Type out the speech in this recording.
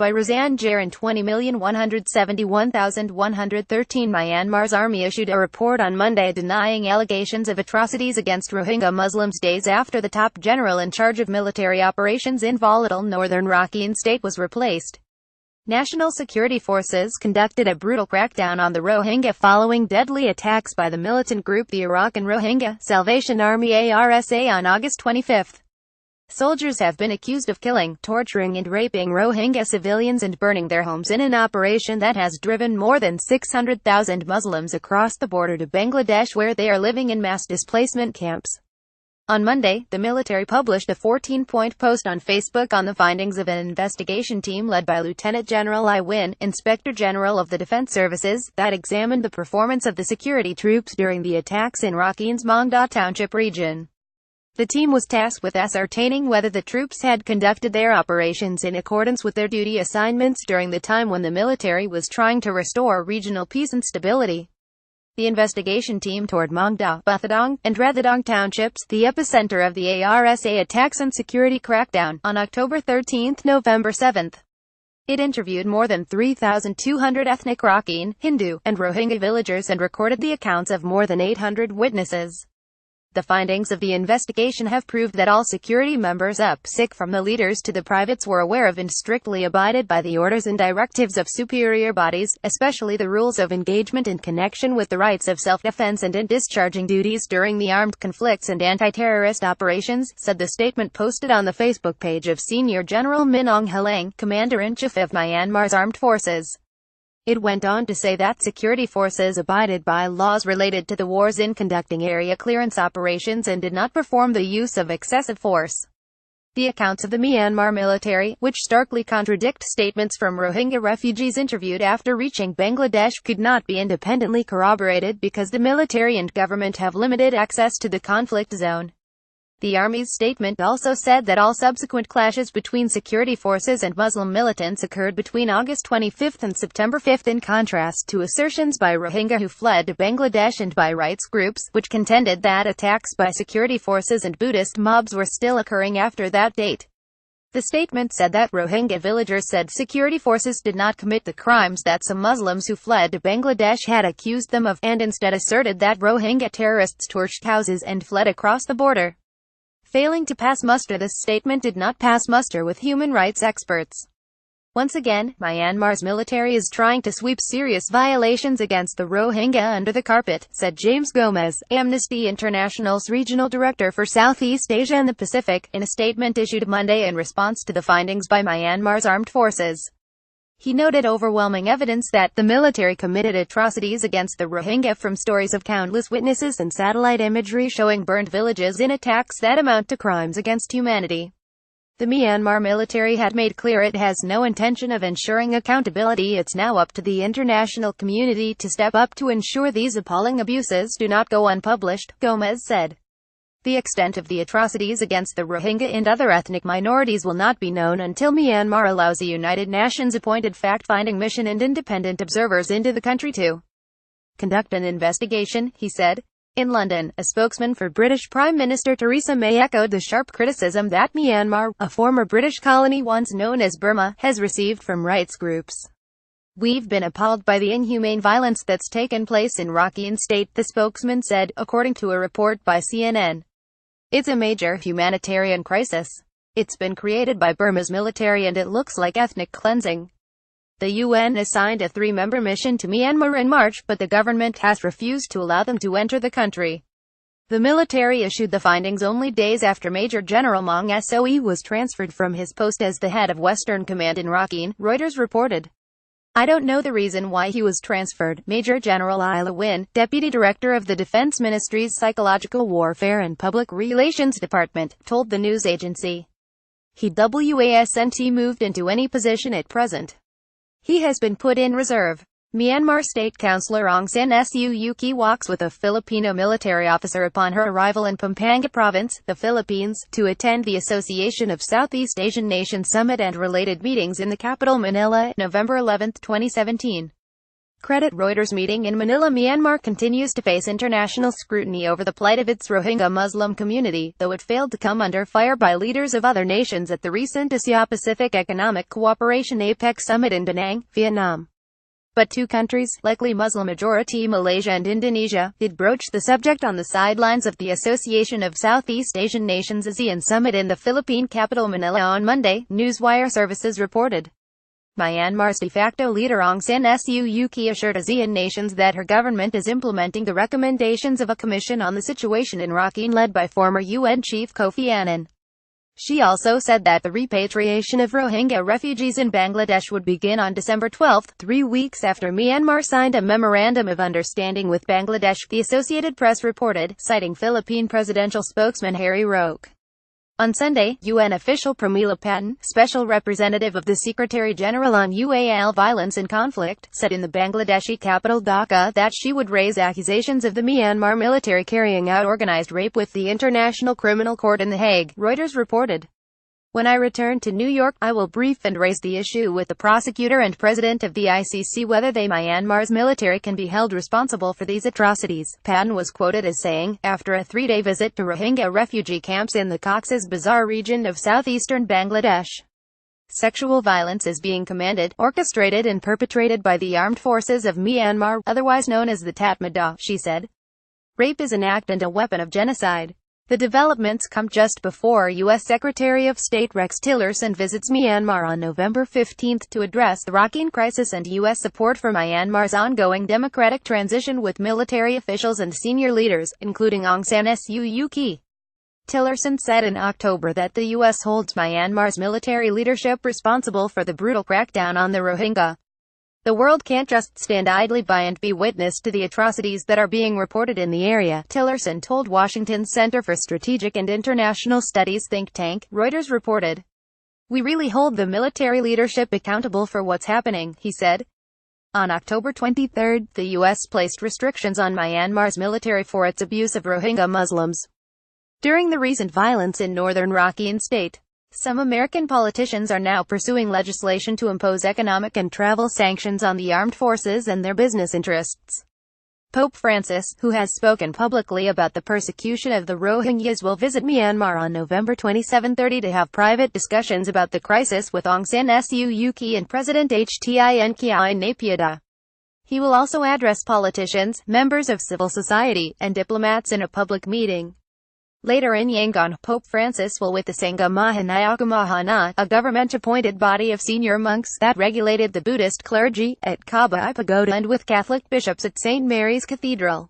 by Roseanne Gerin. 20,171,113. Myanmar's army issued a report on Monday denying allegations of atrocities against Rohingya Muslims days after the top general in charge of military operations in volatile northern Rakhine state was replaced. National security forces conducted a brutal crackdown on the Rohingya following deadly attacks by the militant group the Arakan Rohingya Salvation Army (ARSA) on August 25. Soldiers have been accused of killing, torturing and raping Rohingya civilians and burning their homes in an operation that has driven more than 600,000 Muslims across the border to Bangladesh, where they are living in mass displacement camps. On Monday, the military published a 14-point post on Facebook on the findings of an investigation team led by Lieutenant General I Win, Inspector General of the Defense Services, that examined the performance of the security troops during the attacks in Rakhine's Mongda Township region. The team was tasked with ascertaining whether the troops had conducted their operations in accordance with their duty assignments during the time when the military was trying to restore regional peace and stability. The investigation team toured Mongda, Buthadong, and Rathadong townships, the epicenter of the ARSA attacks and security crackdown, on October 13, November 7. It interviewed more than 3,200 ethnic Rakhine, Hindu, and Rohingya villagers and recorded the accounts of more than 800 witnesses. The findings of the investigation have proved that all security members up sick from the leaders to the privates were aware of and strictly abided by the orders and directives of superior bodies, especially the rules of engagement in connection with the rights of self-defense and in discharging duties during the armed conflicts and anti-terrorist operations, said the statement posted on the Facebook page of Senior General Min Aung Hlaing, Commander-in-Chief of Myanmar's Armed Forces. It went on to say that security forces abided by laws related to the wars in conducting area clearance operations and did not perform the use of excessive force. The accounts of the Myanmar military, which starkly contradict statements from Rohingya refugees interviewed after reaching Bangladesh, could not be independently corroborated because the military and government have limited access to the conflict zone. The Army's statement also said that all subsequent clashes between security forces and Muslim militants occurred between August 25 and September 5, in contrast to assertions by Rohingya who fled to Bangladesh and by rights groups, which contended that attacks by security forces and Buddhist mobs were still occurring after that date. The statement said that Rohingya villagers said security forces did not commit the crimes that some Muslims who fled to Bangladesh had accused them of, and instead asserted that Rohingya terrorists torched houses and fled across the border. Failing to pass muster, this statement did not pass muster with human rights experts. Once again, Myanmar's military is trying to sweep serious violations against the Rohingya under the carpet, said James Gomez, Amnesty International's regional director for Southeast Asia and the Pacific, in a statement issued Monday in response to the findings by Myanmar's armed forces. He noted overwhelming evidence that the military committed atrocities against the Rohingya, from stories of countless witnesses and satellite imagery showing burned villages in attacks that amount to crimes against humanity. The Myanmar military had made clear it has no intention of ensuring accountability. It's now up to the international community to step up to ensure these appalling abuses do not go unpublished, Gomez said. The extent of the atrocities against the Rohingya and other ethnic minorities will not be known until Myanmar allows a United Nations-appointed fact-finding mission and independent observers into the country to conduct an investigation, he said. In London, a spokesman for British Prime Minister Theresa May echoed the sharp criticism that Myanmar, a former British colony once known as Burma, has received from rights groups. "We've been appalled by the inhumane violence that's taken place in Rakhine State," the spokesman said, according to a report by CNN. "It's a major humanitarian crisis. It's been created by Burma's military and it looks like ethnic cleansing." The UN assigned a 3-member mission to Myanmar in March, but the government has refused to allow them to enter the country. The military issued the findings only days after Major General Maung Soe was transferred from his post as the head of Western Command in Rakhine, Reuters reported. "I don't know the reason why he was transferred," Major General Ila Win, Deputy Director of the Defense Ministry's Psychological Warfare and Public Relations Department, told the news agency. He wasn't moved into any position at present. He has been put in reserve. Myanmar State Councillor Aung San Suu Kyi walks with a Filipino military officer upon her arrival in Pampanga Province, the Philippines, to attend the Association of Southeast Asian Nations Summit and related meetings in the capital Manila, November 11, 2017. Credit Reuters. Meeting in Manila. Myanmar continues to face international scrutiny over the plight of its Rohingya Muslim community, though it failed to come under fire by leaders of other nations at the recent Asia-Pacific Economic Cooperation APEC summit in Da Nang, Vietnam. But two countries, likely Muslim-majority Malaysia and Indonesia, did broach the subject on the sidelines of the Association of Southeast Asian Nations ASEAN summit in the Philippine capital Manila on Monday, Newswire services reported. Myanmar's de facto leader Aung San Suu Kyi assured ASEAN nations that her government is implementing the recommendations of a commission on the situation in Rakhine led by former UN Chief Kofi Annan. She also said that the repatriation of Rohingya refugees in Bangladesh would begin on December 12, 3 weeks after Myanmar signed a memorandum of understanding with Bangladesh, the Associated Press reported, citing Philippine presidential spokesman Harry Roque. On Sunday, UN official Pramila Patten, special representative of the Secretary-General on UAL violence and conflict, said in the Bangladeshi capital Dhaka that she would raise accusations of the Myanmar military carrying out organized rape with the International Criminal Court in The Hague, Reuters reported. When I return to New York, I will brief and raise the issue with the prosecutor and president of the ICC whether Myanmar's military can be held responsible for these atrocities, Patten was quoted as saying, after a 3-day visit to Rohingya refugee camps in the Cox's Bazar region of southeastern Bangladesh. Sexual violence is being commanded, orchestrated and perpetrated by the armed forces of Myanmar, otherwise known as the Tatmadaw, she said. Rape is an act and a weapon of genocide. The developments come just before U.S. Secretary of State Rex Tillerson visits Myanmar on November 15 to address the Rakhine crisis and U.S. support for Myanmar's ongoing democratic transition with military officials and senior leaders, including Aung San Suu Kyi. Tillerson said in October that the U.S. holds Myanmar's military leadership responsible for the brutal crackdown on the Rohingya. The world can't just stand idly by and be witness to the atrocities that are being reported in the area, Tillerson told Washington's Center for Strategic and International Studies think tank, Reuters reported. We really hold the military leadership accountable for what's happening, he said. On October 23, the U.S. placed restrictions on Myanmar's military for its abuse of Rohingya Muslims during the recent violence in northern Rakhine state. Some American politicians are now pursuing legislation to impose economic and travel sanctions on the armed forces and their business interests. Pope Francis, who has spoken publicly about the persecution of the Rohingyas, will visit Myanmar on November 27 to have private discussions about the crisis with Aung San Suu Kyi and President Htin Kyaw Naypyidaw. He will also address politicians, members of civil society, and diplomats in a public meeting. Later in Yangon, Pope Francis will with the Sangha Mahanayakamahana, a government-appointed body of senior monks that regulated the Buddhist clergy, at Kabai Pagoda and with Catholic bishops at St. Mary's Cathedral.